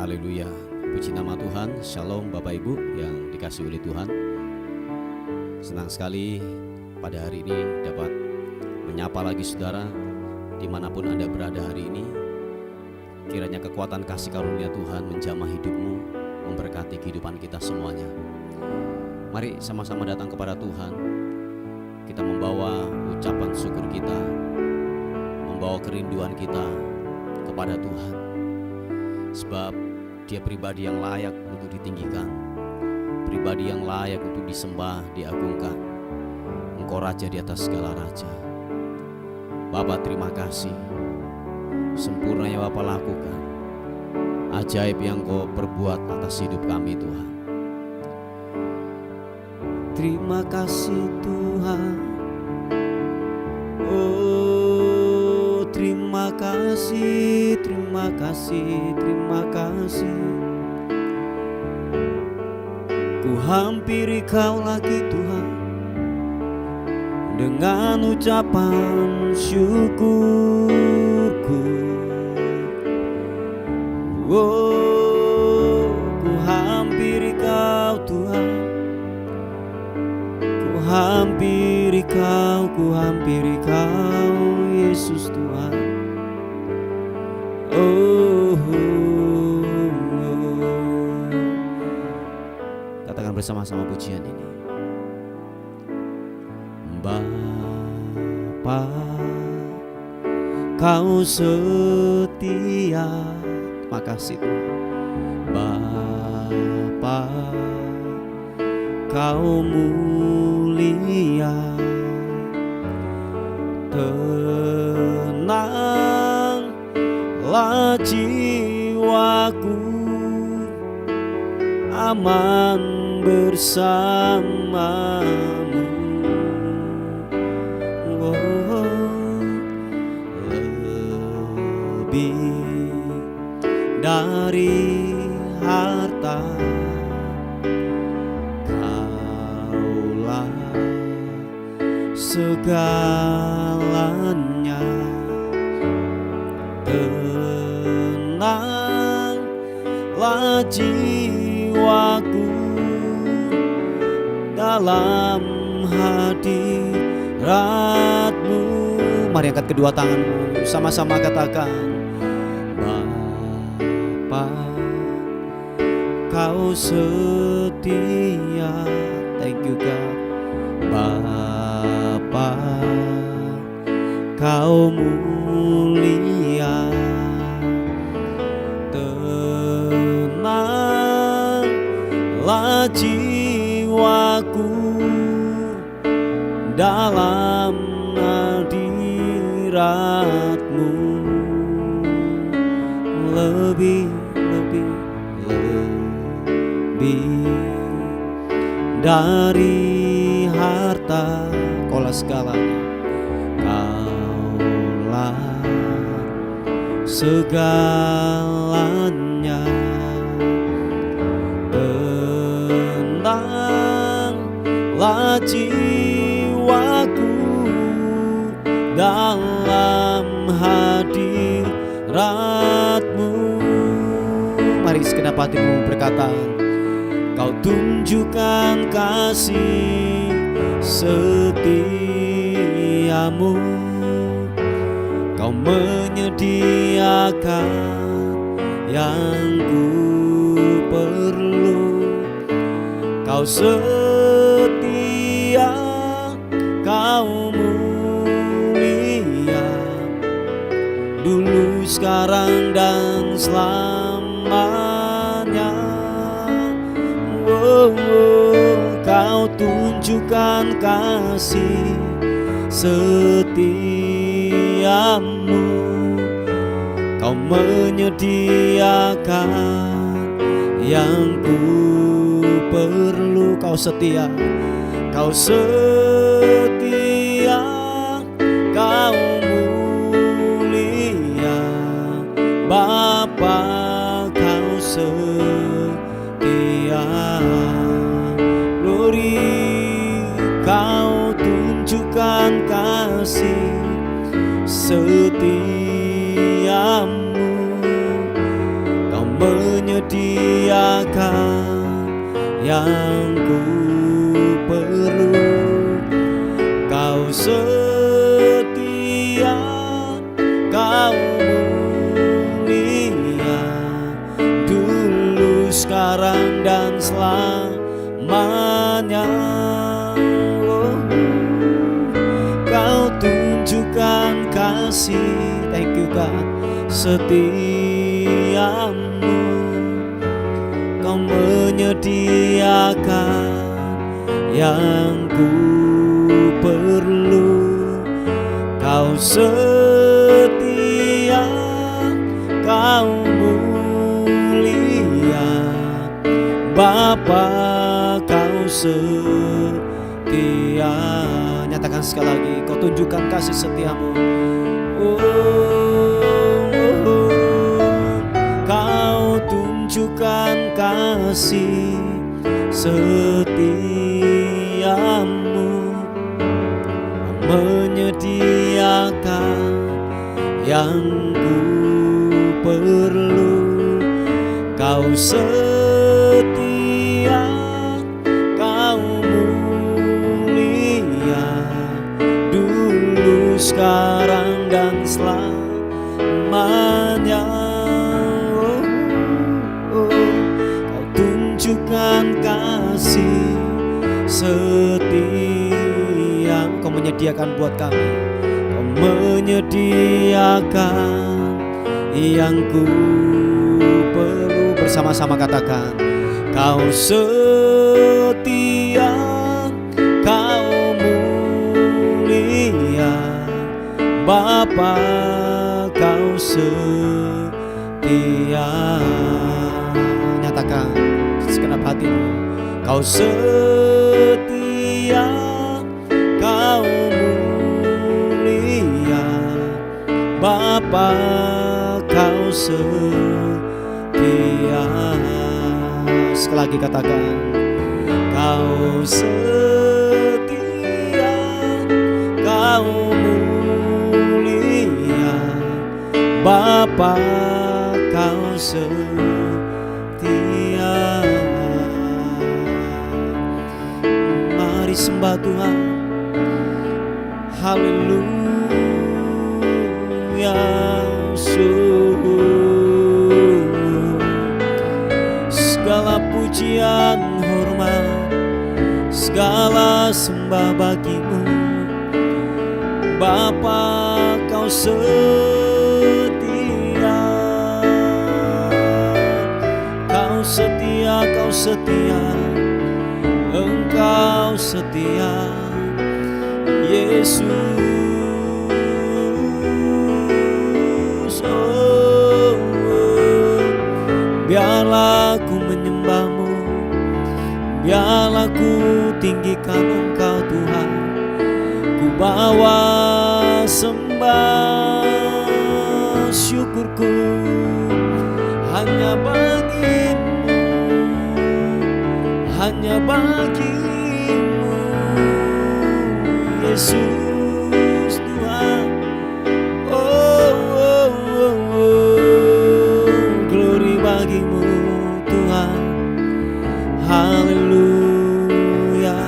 Haleluya, puji nama Tuhan. Shalom Bapak Ibu yang dikasihi oleh Tuhan. Senang sekali pada hari ini dapat menyapa lagi saudara dimanapun Anda berada hari ini. Kiranya kekuatan kasih karunia Tuhan menjamah hidupmu, memberkati kehidupan kita semuanya. Mari sama-sama datang kepada Tuhan. Kita membawa ucapan syukur kita, membawa kerinduan kita kepada Tuhan. Sebab Dia pribadi yang layak untuk ditinggikan, pribadi yang layak untuk disembah, diagungkan. Engkau Raja di atas segala raja. Bapa, terima kasih. Sempurna yang Bapa lakukan, ajaib yang Kau perbuat atas hidup kami Tuhan. Terima kasih Tuhan. Oh, terima kasih, terima kasih, terima kasih. Ku hampiri Kau lagi Tuhan dengan ucapan syukurku. Oh, ku hampiri Kau Tuhan, ku hampiri Kau, ku hampiri Kau Yesus Tuhan. Oh, katakan bersama-sama pujian ini. Bapa, Kau setia. Terima kasih Tuhan. Bapa, Kau mulia. Tenanglah jiwaku, aman bersamamu. Oh, lebih dari harta Kaulah segalanya. Tenanglah jiwaku dalam hadirat-Mu. Mari angkat kedua tanganmu, sama-sama katakan. Bapa, Kau setia. Thank you God. Bapa, Kau mulia. Tenanglah jiwaku dalam hadirat-Mu. Lebih dari harta. Kaulah segalanya, Kaulah segalanya. Tenanglah jiwaku dalam hadirat-Mu. Mari segenap hatimu berkata, Kau tunjukkan kasih setiamu. Kau menyediakan yang ku perlu. Kau setia, Kau mulia, dulu, sekarang, dan selamanya. Oh, Kau tunjukkan kasih setiamu. Kau menyediakan yang ku perlu. Kau setia, Kau setia, Kau mulia. Bapa, Kau setia. Glory, Kau tunjukkan kasih setiamu. Kau menyediakan yang ku perlu. Kau setia, Kau mulia, dulu, sekarang, dan selamanya. Kau tunjukkan kasih, thank you God, setiamu. Kau menyediakan yang ku perlu. Kau setia, Kau mulia, Bapa, Kau setia. Nyatakan sekali lagi, Kau tunjukkan kasih setiamu. Kau tunjukkan kasih setiamu, menyediakan yang ku perlu. Kau setia, Kau mulia, dulu, sekarang, dan selamanya. Kau tunjukkan kasih setia. Kau menyediakan buat kami, Kau menyediakan yang ku perlu. Bersama-sama katakan, Kau setia, Kau mulia, Bapa, Kau setia. Nyatakan segenap hatimu, Kau setia, Kau mulia, Bapa, Kau setia. Sekali lagi katakan, Kau setia, Kau mulia, Bapa, Kau setia. Mari sembah Tuhan. Haleluya. Segala pujian, hormat, segala sembah bagimu, Bapa, Kau setia. Kau setia, Kau setia, Engkau setia, Yesus. Biarlah ku menyembah-Mu, biarlah ku tinggikan Engkau Tuhan. Ku bawa sembah syukurku hanya bagi-Mu, hanya bagi-Mu, Yesus Tuhan. Glory bagi-Mu Tuhan. Haleluya.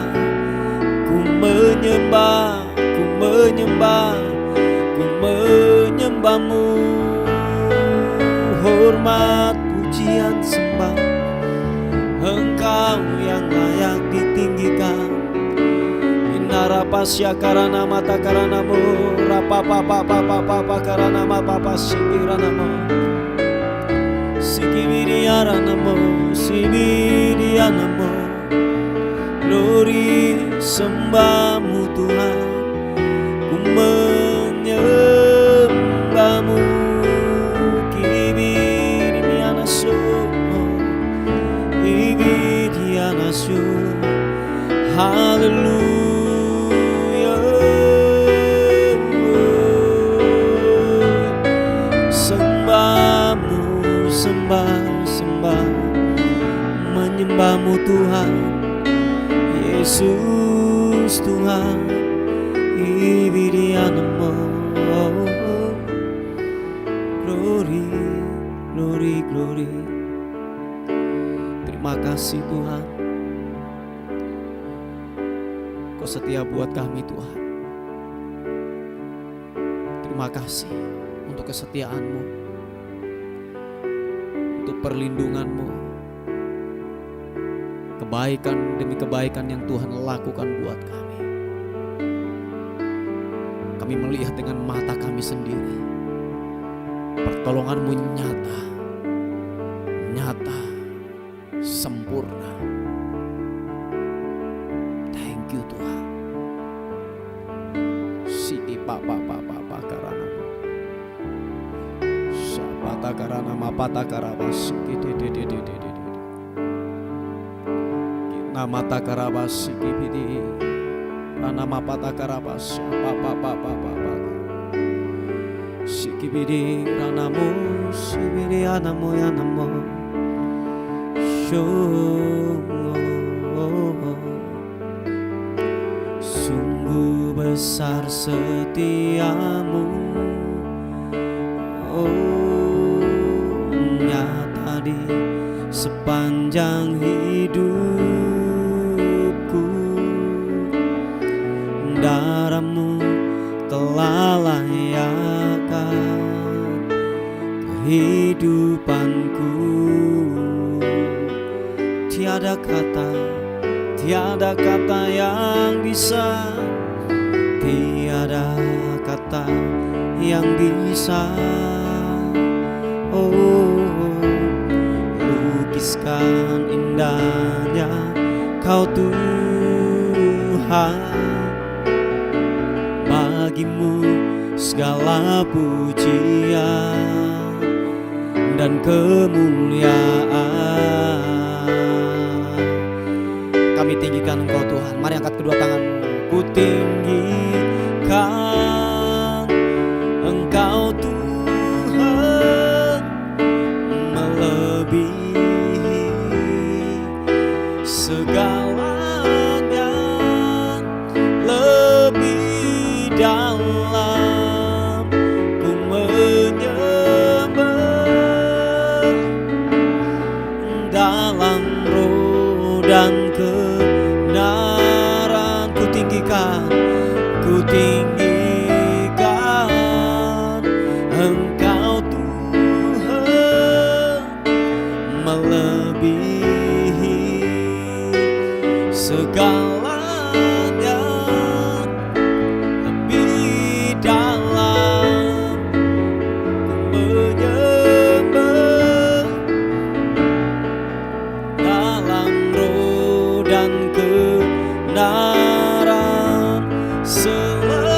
Ku menyembah, ku menyembah, ku menyembah-Mu. Hormat, pujian, sembah, Engkau yang layak ditinggikan. Inarapasya karana mata karana mo, rapa papa papa papa karana ma papa sikirana mo, sikibiriana mo, sibiriana mo. Glory, sembah-Mu Tuhan. Ku menyembah-Mu. Kibiriana so, ibiriana so. Haleluya. Sembah-Mu, sembah, sembah, menyembah-Mu Tuhan. Yesus Tuhan, ibirianmu. Glory, glory, glory. Terima kasih Tuhan, Kau setia buat kami Tuhan. Terima kasih untuk kesetiaan-Mu, untuk perlindungan-Mu, kebaikan demi kebaikan yang Tuhan lakukan buat kami. Kami melihat dengan mata kami sendiri, pertolongan-Mu nyata, sempurna. Thank you Tuhan. Siki papa karana sapata karana mapata karabas de namata karabas kibidi rana mapata karabas papa sikibidi ranamo sibidi anamo yanamo sungguh besar setiamu, oh nyata di sepanjang hidupku. Darah-Mu telah layakkan kehidupanku. Tiada kata yang bisa, tiada kata yang bisa, oh lukiskan indahnya Kau Tuhan. Bagi-Mu segala pujian dan kemuliaan. Kami tinggikan Engkau Tuhan. Mari angkat kedua tangan-Mu. Ku tinggikan Engkau Tuhan, melebihi segalanya, lebih dalam ku menyembah dalam roh dan kebenaran. Ku tinggikan Engkau Tuhan, melebihi segalanya, lebih dalam ku menyembah dalam roh dan kebenaran selamanya.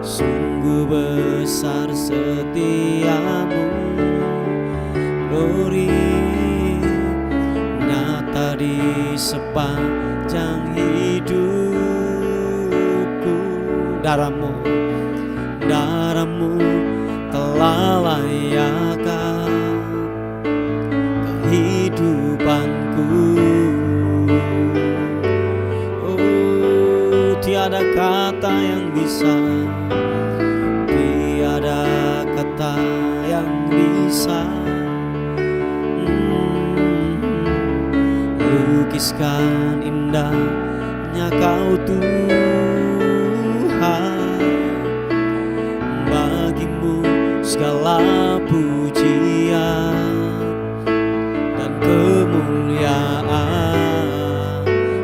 Sungguh besar setiamu, glory nyata di sepanjang hidupku. Darah-Mu telah layakkan kehidupanku. Oh tiada kata yang bisa, tiada kata yang bisa lukiskan indahnya Kau Tuhan. Bagi-Mu segala pujian dan kemuliaan.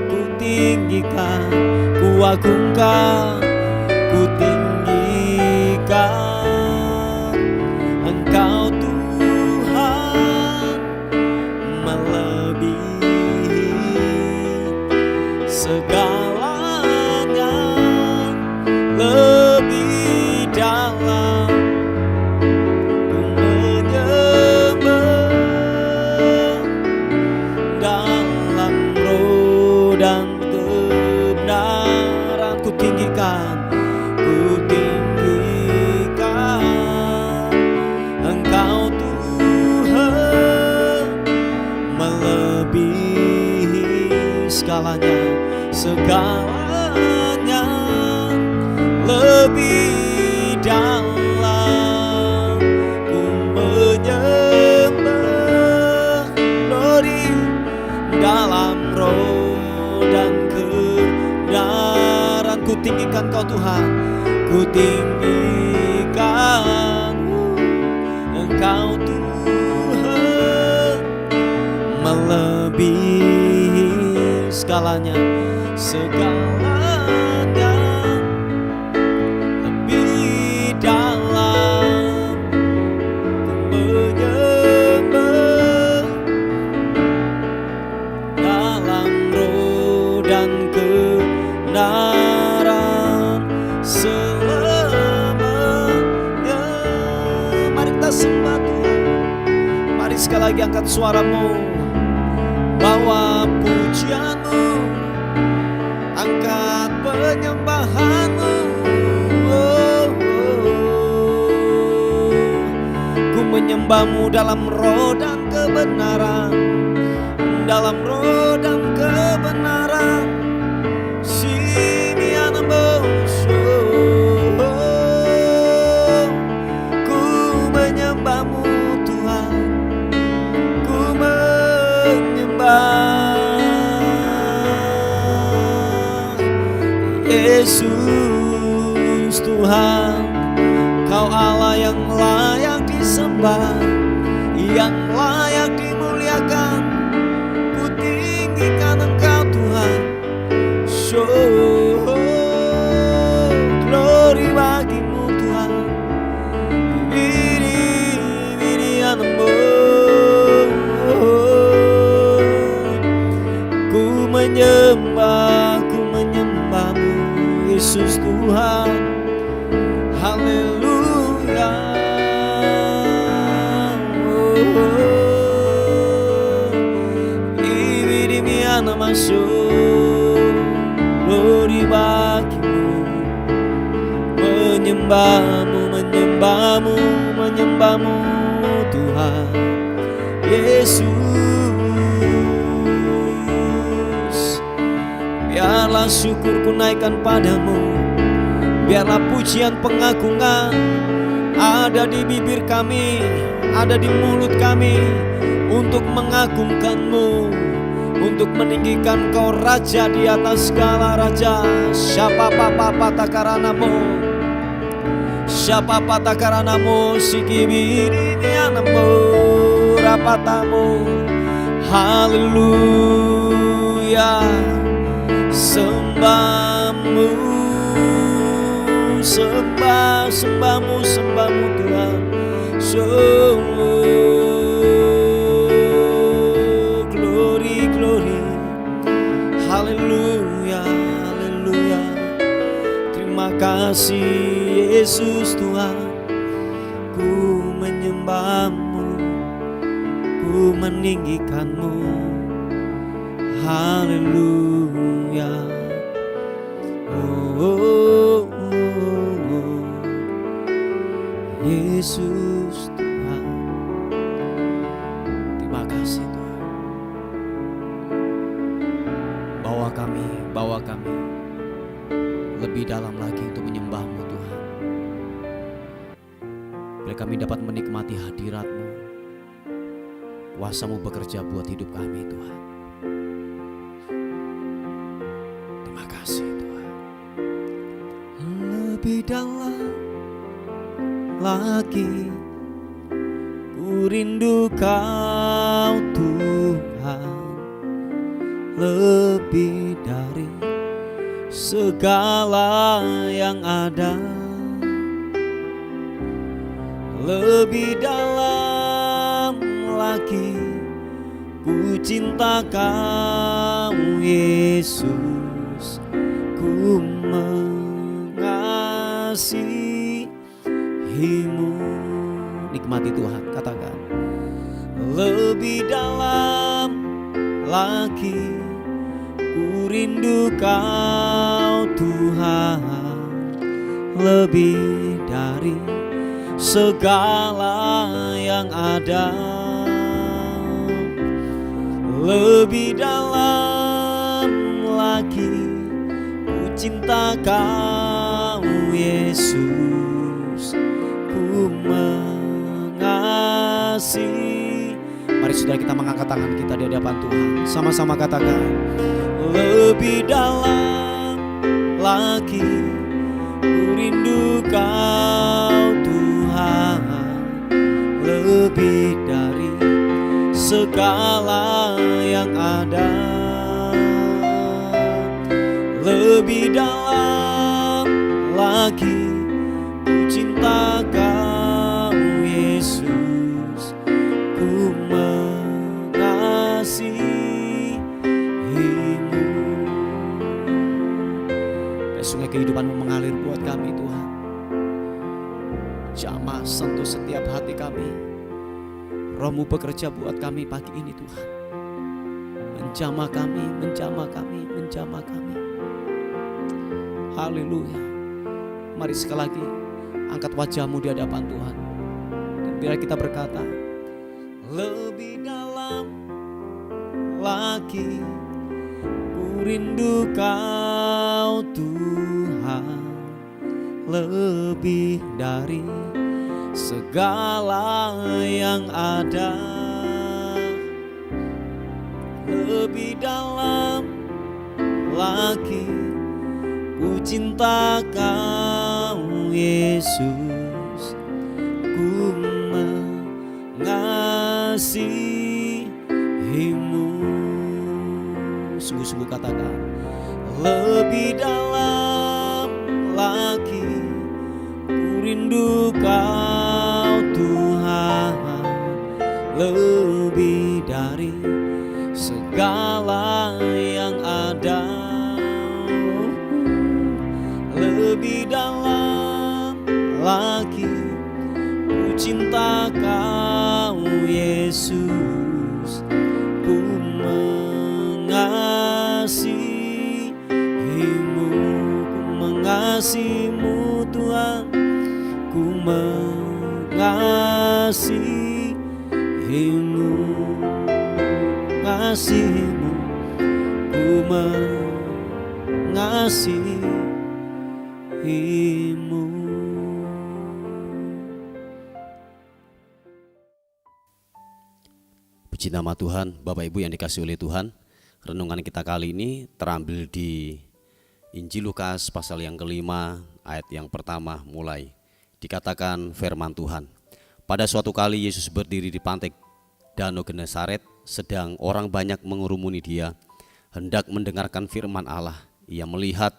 Ku tinggikan, ku agungkan, ku tinggikan Engkau Tuhan, melebihi segalanya, lebih dalam ku menyembah dalam roh dan kebenaran. Ku tinggikan Engkau Tuhan, melebihi segalanya, lebih tinggikan Kau Tuhan, ku tinggikan Engkau Tuhan, melebihi segalanya, segalanya, lebih dalam ku menyembah dalam roh dan kebenaran selamanya. Mari kita sembah Tuhan. Mari sekali lagi angkat suaramu, bawa pujianmu, angkat penyembahanmu. Ku menyembahmu dalam roh dan kebenaran, dalam roh dan kebenaran. Ku menyembahmu Tuhan, ku menyembah Yesus Tuhan. Kau Allah yang layak disembah, yang layak dimuliakan. Ku tinggikan Engkau Tuhan. Glory bagimu Tuhan. Ku menyembahmu Yesus Tuhan. Haleluya. Ibirimiana masuk. Glory bagimu, menyembahmu, menyembahmu, menyembahmu Tuhan Yesus. Biarlah syukurku naikkan padamu, biarlah pujian pengagungan ada di bibir kami, ada di mulut kami, untuk mengagungkan-Mu, untuk meninggikan Kau Raja di atas segala raja. Siapa papa takaranamu, siapa takaranamu, sikibirimianamu, rapatamu. Haleluya, sembahmu, sembahmu Tuhan. Haleluya, haleluya. Terima kasih Yesus Tuhan. Ku menyembahmu, ku meninggikanmu. Haleluya. Yesus Tuhan. Terima kasih Tuhan. Bawa kami lebih dalam lagi untuk menyembah-Mu Tuhan. Bila kami dapat menikmati hadirat-Mu, kuasa-Mu bekerja buat hidup kami Tuhan. Terima kasih Tuhan. Lebih dalam lagi ku rindu Kau Tuhan, lebih dari segala yang ada, lebih dalam lagi ku cinta Kau Yesus, ku mengasihimu. Nikmati Tuhan, katakan lebih dalam lagi ku rindu Kau Tuhan, lebih dari segala yang ada, lebih dalam lagi ku cinta Kau Yesus, ku mengasihi. Mari saudara kita mengangkat tangan kita di hadapan Tuhan, sama-sama katakan lebih dalam lagi segala yang ada. Lebih dalam lagi ku cinta Kau Yesus, ku mengasihi-Mu. Sungai kehidupan-Mu mengalir buat kami Tuhan. Jamah sentuh setiap hati kami. Roh-Mu bekerja buat kami pagi ini Tuhan. Menjamah kami, menjamah kami, menjamah kami. Haleluya. Mari sekali lagi angkat wajah-Mu di hadapan Tuhan. Dan biar kita berkata, lebih dalam lagi ku rindu Kau Tuhan, lebih dari segala yang ada. Lebih dalam lagi ku cinta Kau Yesus, ku mengasihi-Mu. Sungguh-sungguh katakan, lebih dalam lagi ku rindu Kau Tuhan, lebih dari segala yang ada. Lebih dalam lagi ku cinta Kau Yesus, ku mengasihi-Mu, ku mengasihi-Mu Tuhan, ku mengasihi-Mu, mengasihi-Mu, ku mengasihi-Mu. Puji nama Tuhan. Bapak Ibu yang dikasihi oleh Tuhan, renungan kita kali ini terambil di Injil Lukas pasal yang kelima ayat yang pertama mulai. Dikatakan firman Tuhan, pada suatu kali Yesus berdiri di pantai Danau Genesaret, sedang orang banyak mengurumuni Dia, hendak mendengarkan firman Allah. Ia melihat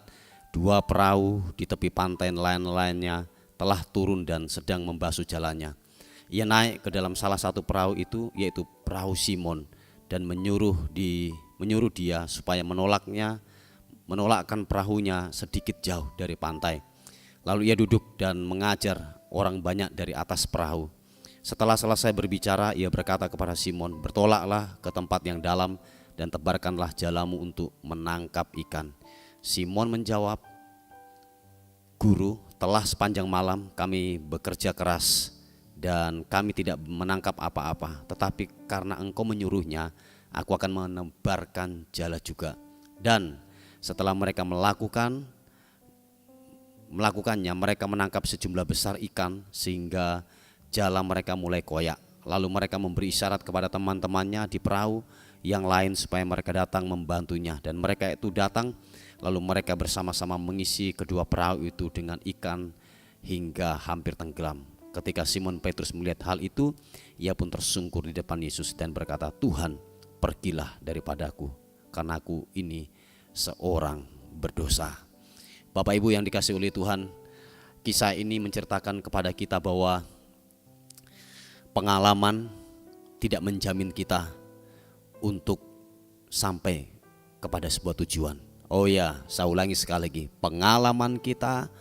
dua perahu di tepi pantai, nelayan-nelayannya telah turun dan sedang membasuh jalannya. Ia naik ke dalam salah satu perahu itu, yaitu perahu Simon, dan menyuruh dia supaya menolakkan perahunya sedikit jauh dari pantai. Lalu ia duduk dan mengajar orang banyak dari atas perahu. Setelah selesai berbicara, ia berkata kepada Simon, bertolaklah ke tempat yang dalam dan tebarkanlah jalamu untuk menangkap ikan. Simon menjawab, Guru, telah sepanjang malam kami bekerja keras dan kami tidak menangkap apa-apa, tetapi karena Engkau menyuruhnya, aku akan menebarkan jala juga. Dan setelah mereka melakukannya, mereka menangkap sejumlah besar ikan sehingga jala mereka mulai koyak. Lalu mereka memberi isyarat kepada teman-temannya di perahu yang lain supaya mereka datang membantunya. Dan mereka itu datang, lalu mereka bersama-sama mengisi kedua perahu itu dengan ikan hingga hampir tenggelam. Ketika Simon Petrus melihat hal itu, ia pun tersungkur di depan Yesus dan berkata, Tuhan, pergilah daripadaku, karena aku ini seorang berdosa. Bapak Ibu yang dikasihi oleh Tuhan, kisah ini menceritakan kepada kita bahwa pengalaman tidak menjamin kita untuk sampai kepada sebuah tujuan. Oh ya, saya ulangi sekali lagi, pengalaman kita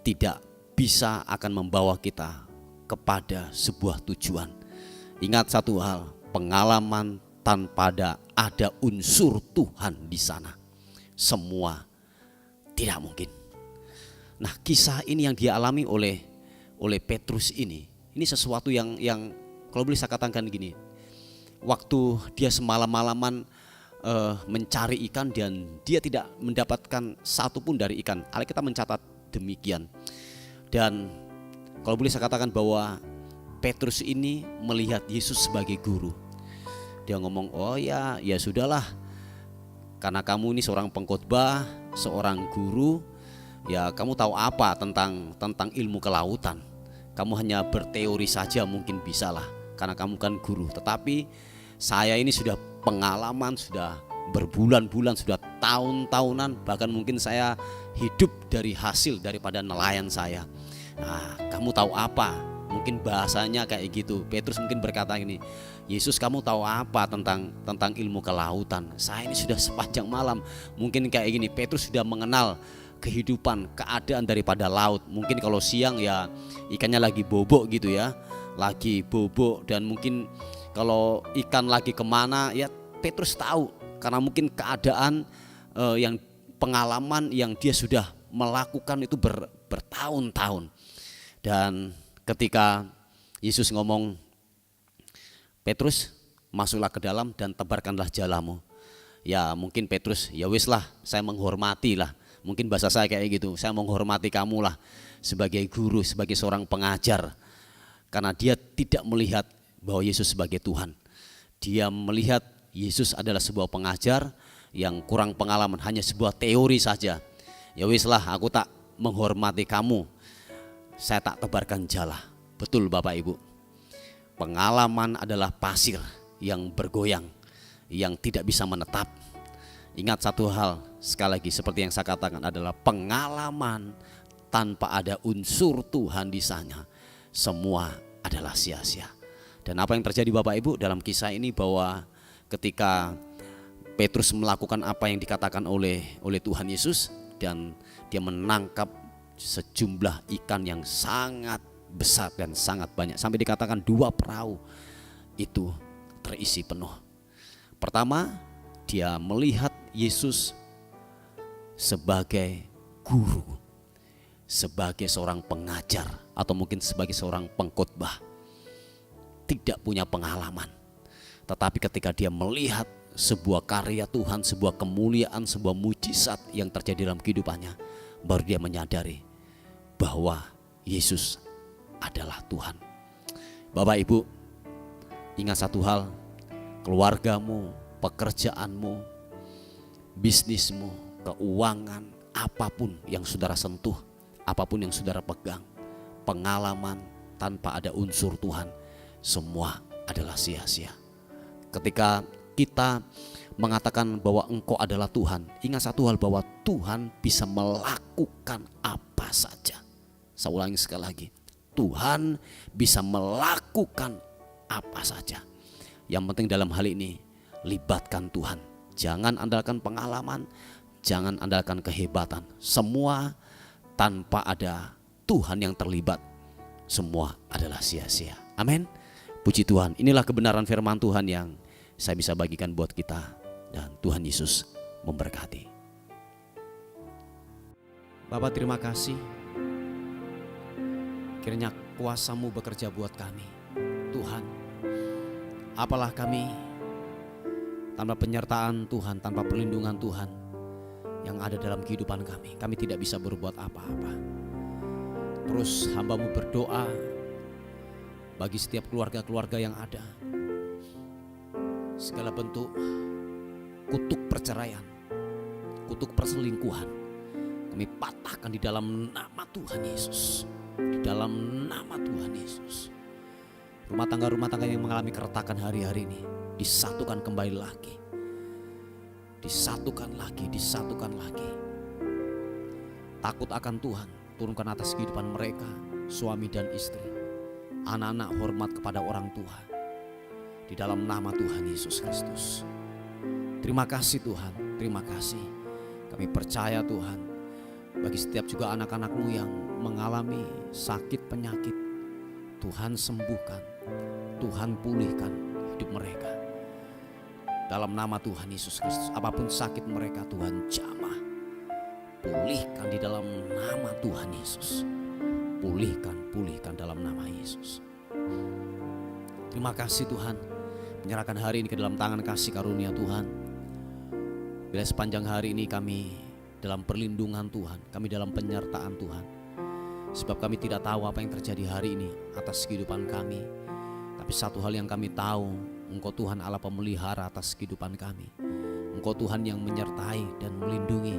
tidak bisa akan membawa kita kepada sebuah tujuan. Ingat satu hal, pengalaman tanpa ada unsur Tuhan di sana, semua tidak mungkin. Nah, kisah ini yang dia alami oleh Petrus ini sesuatu yang kalau boleh saya katakan gini, waktu dia semalam-malaman mencari ikan dan dia tidak mendapatkan satupun dari ikan. Alkitab mencatat demikian. Dan kalau boleh saya katakan bahwa Petrus ini melihat Yesus sebagai guru. Dia ngomong, oh ya sudahlah, karena kamu ini seorang pengkhotbah, seorang guru, ya kamu tahu apa tentang ilmu kelautan. Kamu hanya berteori saja mungkin bisa lah, karena kamu kan guru. Tetapi Saya ini sudah pengalaman, sudah berbulan-bulan, sudah tahun-tahunan, bahkan mungkin saya hidup dari hasil daripada nelayan saya. Nah, kamu tahu apa? Mungkin bahasanya kayak gitu. Petrus mungkin berkata gini, Yesus, kamu tahu apa tentang ilmu kelautan? Saya ini sudah sepanjang malam. Mungkin kayak gini, Petrus sudah mengenal kehidupan, keadaan daripada laut. Mungkin kalau siang ya ikannya lagi bobok gitu ya, lagi bobok, dan mungkin kalau ikan lagi kemana ya Petrus tahu, karena mungkin keadaan yang pengalaman yang dia sudah melakukan itu bertahun-tahun. Dan ketika Yesus ngomong, Petrus, masuklah ke dalam dan tebarkanlah jalamu. Ya mungkin Petrus, ya wis lah, saya menghormati lah. Mungkin bahasa saya kayak gitu, saya menghormati kamu lah sebagai guru, sebagai seorang pengajar. Karena dia tidak melihat bahwa Yesus sebagai Tuhan. Dia melihat Yesus adalah sebuah pengajar yang kurang pengalaman, hanya sebuah teori saja. Ya wis lah, aku tak menghormati kamu, saya tak tebarkan jala. Betul Bapak Ibu, pengalaman adalah pasir yang bergoyang, yang tidak bisa menetap. Ingat satu hal, sekali lagi seperti yang saya katakan, adalah pengalaman tanpa ada unsur Tuhan di sana, semua adalah sia-sia. Dan apa yang terjadi Bapak Ibu dalam kisah ini, bahwa ketika Petrus melakukan apa yang dikatakan oleh Tuhan Yesus, dan dia menangkap sejumlah ikan yang sangat besar dan sangat banyak, sampai dikatakan 2 perahu itu terisi penuh. Pertama, dia melihat Yesus sebagai guru, sebagai seorang pengajar, atau mungkin sebagai seorang pengkhotbah, tidak punya pengalaman. Tetapi ketika dia melihat sebuah karya Tuhan, sebuah kemuliaan, sebuah mujizat yang terjadi dalam kehidupannya, baru dia menyadari bahwa Yesus adalah Tuhan. Bapak Ibu, ingat satu hal, keluargamu, pekerjaanmu, bisnismu, keuangan, apapun yang saudara sentuh, apapun yang saudara pegang, pengalaman tanpa ada unsur Tuhan, semua adalah sia-sia. Ketika kita mengatakan bahwa engkau adalah Tuhan, ingat satu hal, bahwa Tuhan bisa melakukan apa saja. Saya ulangi sekali lagi, Tuhan bisa melakukan apa saja. Yang penting dalam hal ini, libatkan Tuhan. Jangan andalkan pengalaman, jangan andalkan kehebatan. Semua tanpa ada Tuhan yang terlibat, semua adalah sia-sia. Amin. Puji Tuhan, inilah kebenaran firman Tuhan yang saya bisa bagikan buat kita, dan Tuhan Yesus memberkati. Bapak, terima kasih. Kiranya kuasa-Mu bekerja buat kami. Tuhan, apalah kami tanpa penyertaan Tuhan, tanpa perlindungan Tuhan yang ada dalam kehidupan kami. Kami tidak bisa berbuat apa-apa. Terus hamba-Mu berdoa bagi setiap keluarga-keluarga yang ada. Segala bentuk kutuk perceraian, kutuk perselingkuhan, kami patahkan di dalam nama Tuhan Yesus. Di dalam nama Tuhan Yesus. Rumah tangga yang mengalami keretakan hari-hari ini disatukan kembali lagi. Disatukan lagi, disatukan lagi. Takut akan Tuhan turunkan atas kehidupan mereka, suami dan istri. Anak-anak hormat kepada orang tua. Di dalam nama Tuhan Yesus Kristus. Terima kasih Tuhan, terima kasih. Kami percaya Tuhan, bagi setiap juga anak-anak-Mu yang mengalami sakit penyakit, Tuhan sembuhkan, Tuhan pulihkan hidup mereka. Dalam nama Tuhan Yesus Kristus, apapun sakit mereka Tuhan jamah, pulihkan di dalam nama Tuhan Yesus. Pulihkan dalam nama Yesus. Terima kasih Tuhan, menyerahkan hari ini ke dalam tangan kasih karunia Tuhan. Bila sepanjang hari ini kami dalam perlindungan Tuhan, kami dalam penyertaan Tuhan. Sebab kami tidak tahu apa yang terjadi hari ini atas kehidupan kami. Tapi satu hal yang kami tahu, Engkau Tuhan Allah pemelihara atas kehidupan kami. Engkau Tuhan yang menyertai dan melindungi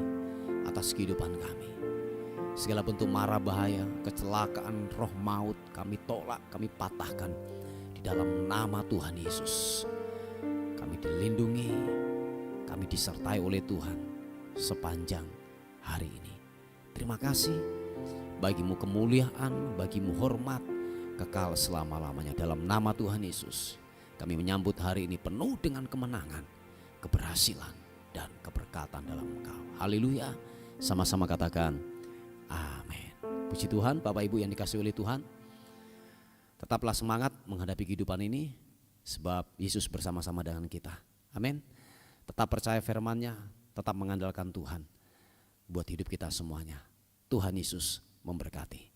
atas kehidupan kami. Segala bentuk mara bahaya, kecelakaan, roh maut kami tolak, kami patahkan di dalam nama Tuhan Yesus. kami dilindungi, kami disertai oleh Tuhan sepanjang hari ini. Terima kasih, bagimu kemuliaan, bagimu hormat, kekal selama-lamanya. Dalam nama Tuhan Yesus, kami menyambut hari ini penuh dengan kemenangan, keberhasilan, dan keberkatan dalam Engkau. Haleluya. Sama-sama katakan amin. Puji Tuhan, Bapak Ibu yang dikasihi oleh Tuhan. Tetaplah semangat menghadapi kehidupan ini, sebab Yesus bersama-sama dengan kita. Amin. Tetap percaya firman-Nya, tetap mengandalkan Tuhan buat hidup kita semuanya. Tuhan Yesus memberkati.